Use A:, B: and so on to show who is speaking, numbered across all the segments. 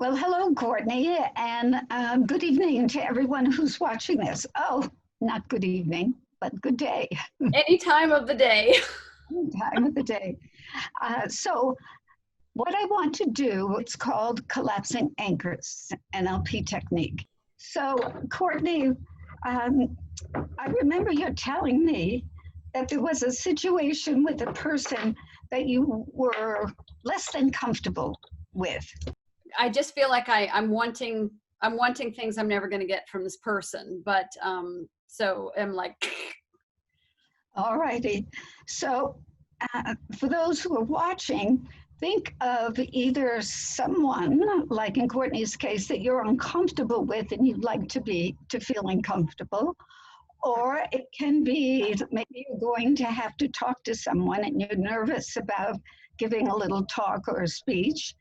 A: Well, hello, Courtney, and good evening to everyone who's watching this. Oh, not good evening, but good day,
B: Any time of the day.
A: time of the day. So what I want to do, it's called collapsing anchors, NLP technique. So Courtney, um, I remember you telling me that there was a situation with a person that you were less than comfortable with.
B: I just feel like I'm wanting things I'm never going to get from this person. But so I'm like,
A: All righty. So, for those who are watching, think of either someone, like in Courtney's case, that you're uncomfortable with and you'd like to feel uncomfortable, or it can be that maybe you're going to have to talk to someone and you're nervous about giving a little talk or a speech.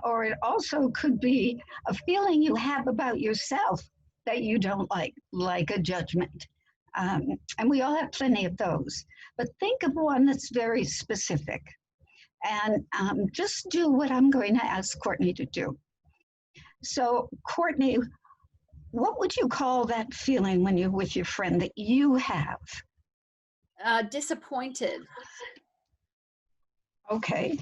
A: Or it also could be a feeling you have about yourself that you don't like a judgment. And we all have plenty of those. But think of one that's very specific. And just do what I'm going to ask Courtney to do. So, Courtney, what would you call that feeling when you're with your friend that you have?
B: disappointed.
A: Okay.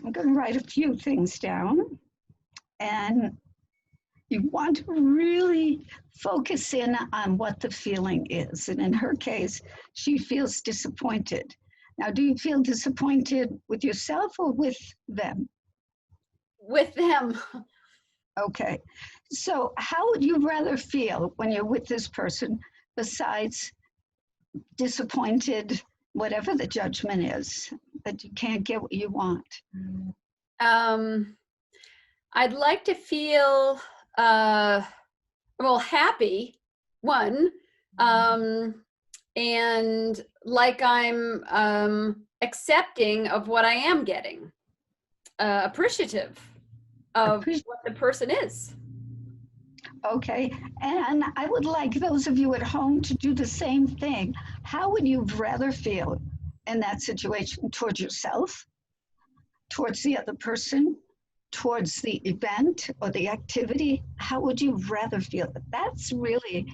A: I'm going to write a few things down. And you want to really focus in on what the feeling is. And in her case, she feels disappointed. Now, do you feel disappointed with yourself or with them?
B: With them.
A: Okay. So, how would you rather feel when you're with this person besides disappointed, whatever the judgment is, that you can't get what you want?
B: I'd like to feel happy, one, and like I'm accepting of what I am getting, appreciative of what the person is.
A: Okay, and I would like those of you at home to do the same thing. How would you rather feel in that situation? Towards yourself, towards the other person, towards the event or the activity? How would you rather feel? That's really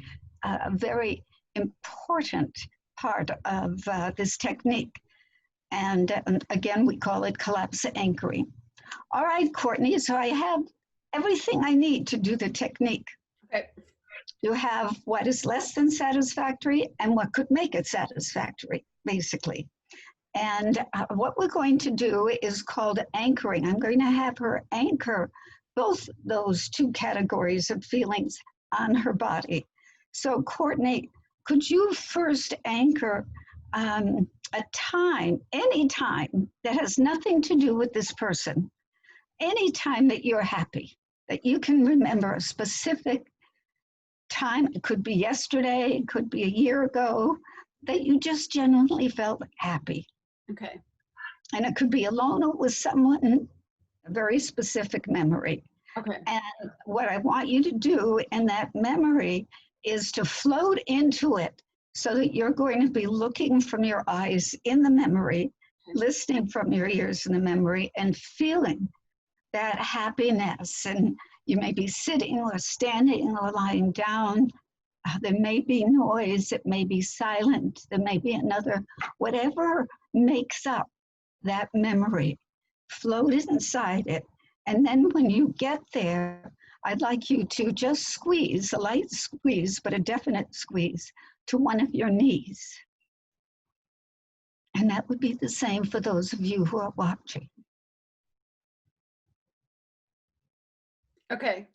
A: a very important part of this technique. And again, we call it collapse anchoring. All right, Courtney, so I have everything I need to do the technique.
B: Okay.
A: You have what is less than satisfactory and what could make it satisfactory, basically. And what we're going to do is called anchoring. I'm going to have her anchor both those two categories of feelings on her body. So, Courtney, could you first anchor a time, any time that has nothing to do with this person, any time that you're happy, that you can remember a specific time? It could be yesterday, it could be a year ago, that you just genuinely felt happy.
B: Okay.
A: And it could be alone or with someone, a very specific memory.
B: Okay.
A: And what I want you to do in that memory is to float into it so that you're going to be looking from your eyes in the memory, listening from your ears in the memory, and feeling that happiness. And you may be sitting or standing or lying down. There may be noise, it may be silent, there may be another, whatever makes up that memory, float inside it. And then when you get there, I'd like you to just squeeze, a light squeeze, but a definite squeeze to one of your knees. And that would be the same for those of you who are watching.
B: Okay.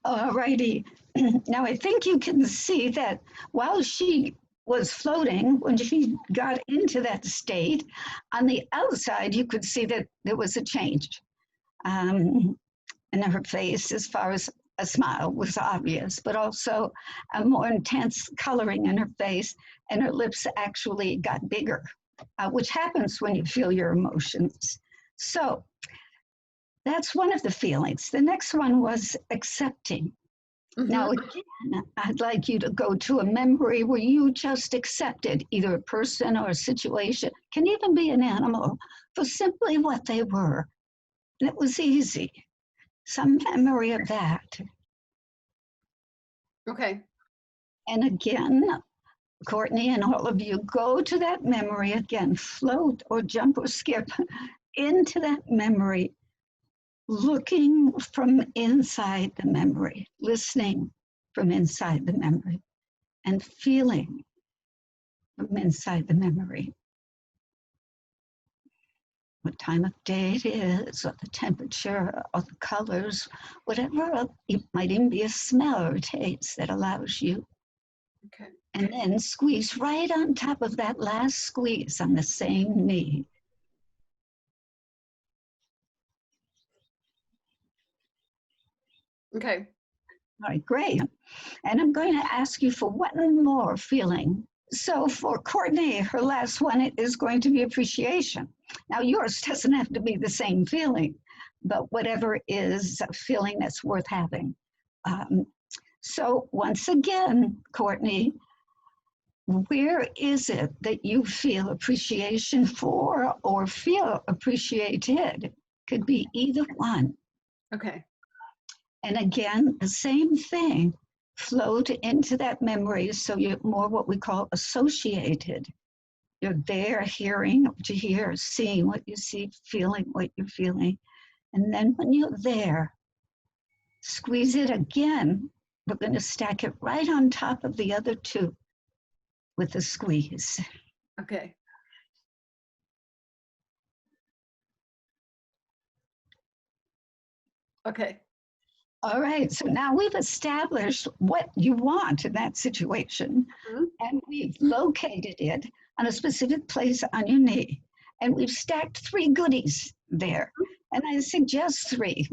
A: All righty. Now I think you can see that while she was floating, when she got into that state, on the outside you could see that there was a change in her face, as far as a smile was obvious, but also a more intense coloring in her face, and her lips actually got bigger, which happens when you feel your emotions. So that's one of the feelings. The next one was accepting. Mm-hmm. Now, again, I'd like you to go to a memory where you just accepted either a person or a situation, can even be an animal, for simply what they were. And it was easy. Some memory of that.
B: Okay.
A: And again, Courtney and all of you, go to that memory again, float or jump or skip into that memory, looking from inside the memory, listening from inside the memory, and feeling from inside the memory. What time of day it is, or the temperature, or the colors, whatever. It might even be a smell or taste that allows you.
B: Okay.
A: And then squeeze right on top of that last squeeze on the same knee.
B: Okay.
A: All right, great. And I'm going to ask you for one more feeling. So for Courtney, her last one is going to be appreciation. Now yours doesn't have to be the same feeling, but whatever is a feeling that's worth having. So once again, Courtney, where is it that you feel appreciation for or feel appreciated? Could be either one.
B: Okay.
A: And again, the same thing, float into that memory so you're more what we call associated. You're there hearing what you hear, seeing what you see, feeling what you're feeling. And then when you're there, squeeze it again. We're going to stack it right on top of the other two with a squeeze.
B: Okay. Okay.
A: All right, so now we've established what you want in that situation, and we've located it on a specific place on your knee, and we've stacked 3 goodies there, and I suggest 3.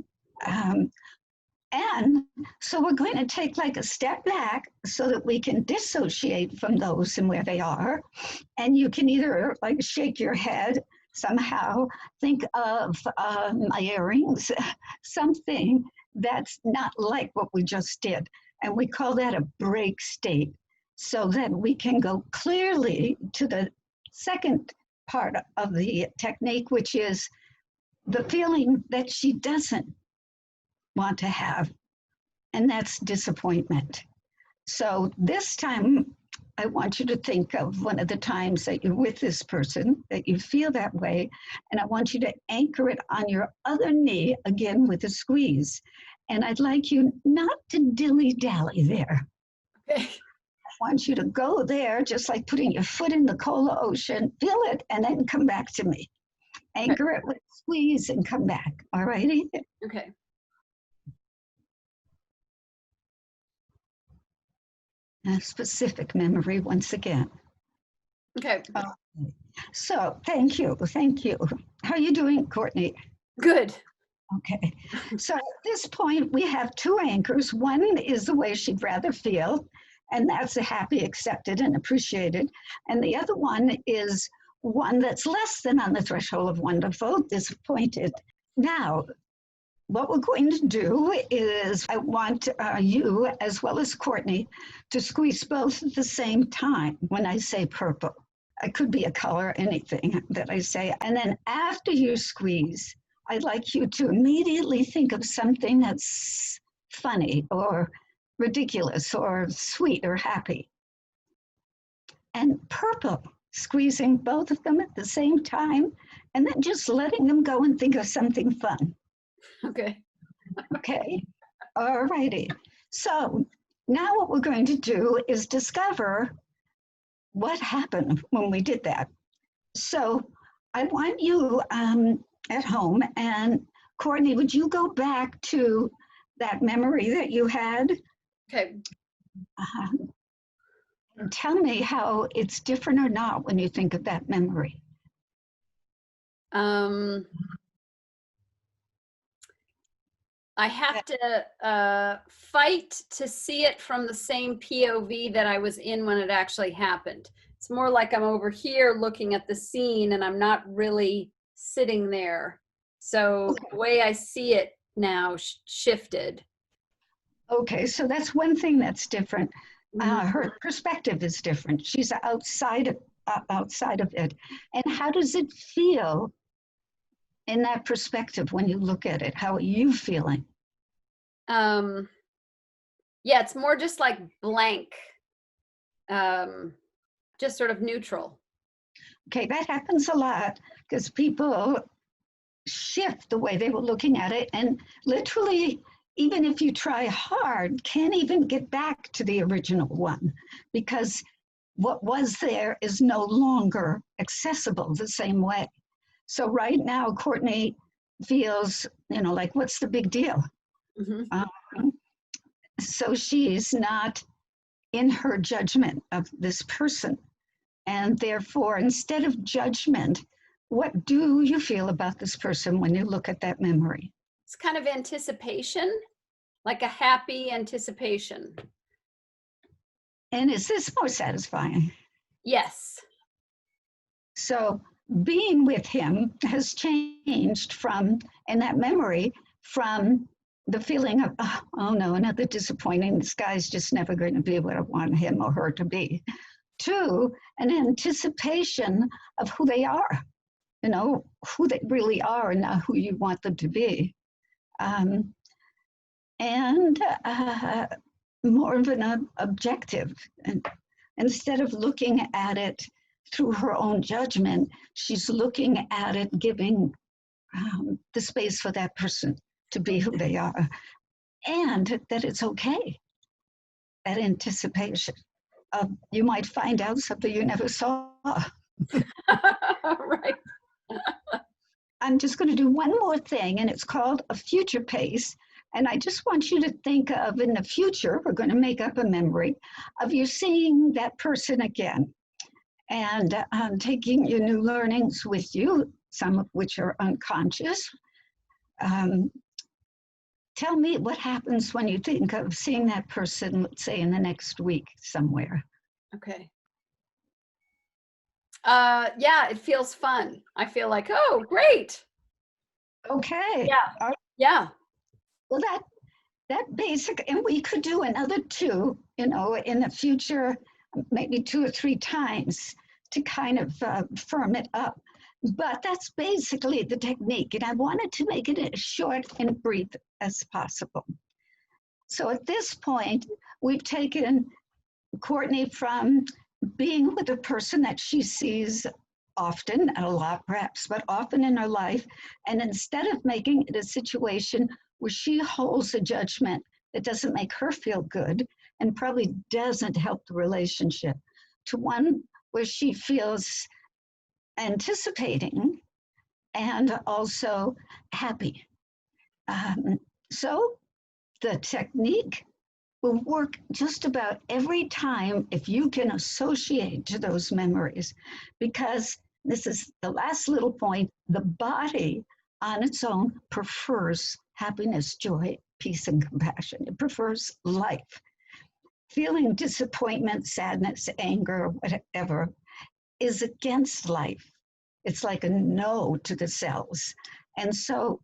A: And so we're going to take like a step back so that we can dissociate from those and where they are, and you can either like shake your head somehow, think of my earrings, something that's not like what we just did. And we call that a break state, so that we can go clearly to the second part of the technique, which is the feeling that she doesn't want to have, and that's disappointment. So this time, I want you to think of one of the times that you're with this person, that you feel that way, and I want you to anchor it on your other knee, again with a squeeze. And I'd like you not to dilly-dally there.
B: Okay.
A: I want you to go there, just like putting your foot in the cola ocean, feel it, and then come back to me. Anchor it with a squeeze and come back, all righty?
B: Okay.
A: A specific memory once again.
B: Okay.
A: So thank you. How are you doing, Courtney?
B: Good.
A: Okay. So at this point, we have 2 anchors. One is the way she'd rather feel, and that's a happy, accepted, and appreciated. And the other one is one that's less than on the threshold of wonderful, disappointed. Now, what we're going to do is I want you, as well as Courtney, to squeeze both at the same time when I say purple. It could be a color, anything that I say. And then after you squeeze, I'd like you to immediately think of something that's funny or ridiculous or sweet or happy. And purple, squeezing both of them at the same time, and then just letting them go and think of something fun.
B: Okay.
A: Okay, all righty. So now what we're going to do is discover what happened when we did that. So I want you at home, and Courtney, would you go back to that memory that you had?
B: Okay.
A: And tell me how it's different or not when you think of that memory.
B: I have to fight to see it from the same POV that I was in when it actually happened. It's more like I'm over here looking at the scene and I'm not really sitting there. So the way I see it now shifted.
A: Okay, so that's one thing that's different. Her perspective is different. She's outside of it. And how does it feel in that perspective, when you look at it, how are you feeling?
B: Yeah, it's more just like blank, just sort of neutral.
A: Okay, that happens a lot because people shift the way they were looking at it, and literally, even if you try hard, can't even get back to the original one because what was there is no longer accessible the same way. So right now, Courtney feels, like, what's the big deal?
B: Mm-hmm.
A: So she's not in her judgment of this person. And therefore, instead of judgment, what do you feel about this person when you look at that memory?
B: It's kind of anticipation, like a happy anticipation.
A: And is this more satisfying?
B: Yes.
A: So being with him has changed from, in that memory, from the feeling of, oh no, another disappointing, this guy's just never going to be what I want him or her to be, to an anticipation of who they are, who they really are and not who you want them to be. And more of an objective. And instead of looking at it through her own judgment, she's looking at it, giving the space for that person to be who they are, and that it's okay. That anticipation of you might find out something you never saw.
B: Right.
A: I'm just going to do one more thing, and it's called a future pace. And I just want you to think of, in the future, we're going to make up a memory of you seeing that person again and taking your new learnings with you, some of which are unconscious. Tell me what happens when you think of seeing that person, let's say in the next week somewhere.
B: Okay. Yeah, it feels fun. I feel like, oh, great.
A: Okay.
B: Yeah. Yeah.
A: Well, that basic, and we could do another two, in the future, maybe 2 or 3 times to kind of firm it up. But that's basically the technique. And I wanted to make it as short and brief as possible. So at this point, we've taken Courtney from being with a person that she sees often, and a lot perhaps, but often in her life. And instead of making it a situation where she holds a judgment that doesn't make her feel good and probably doesn't help the relationship, to one where she feels anticipating and also happy. So the technique will work just about every time if you can associate to those memories, because this is the last little point, the body on its own prefers happiness, joy, peace, and compassion. It prefers life. Feeling disappointment, sadness, anger, whatever, is against life. It's like a no to the cells. And so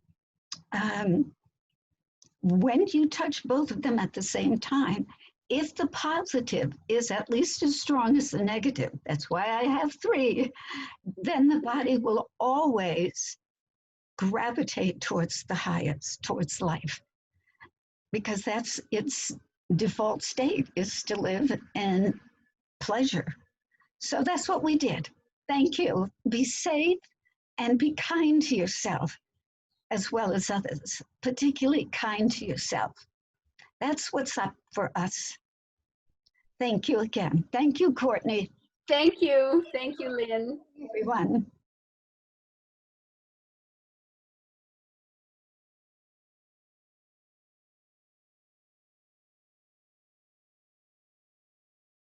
A: when you touch both of them at the same time, if the positive is at least as strong as the negative, that's why I have 3, then the body will always gravitate towards the highest, towards life, because that's its default state, is to live in pleasure. So that's what we did. Thank you. Be safe and be kind to yourself as well as others, particularly kind to yourself. That's what's up for us. Thank you again. Thank you, Courtney.
B: Thank you. Thank you, Lynn.
A: Everyone.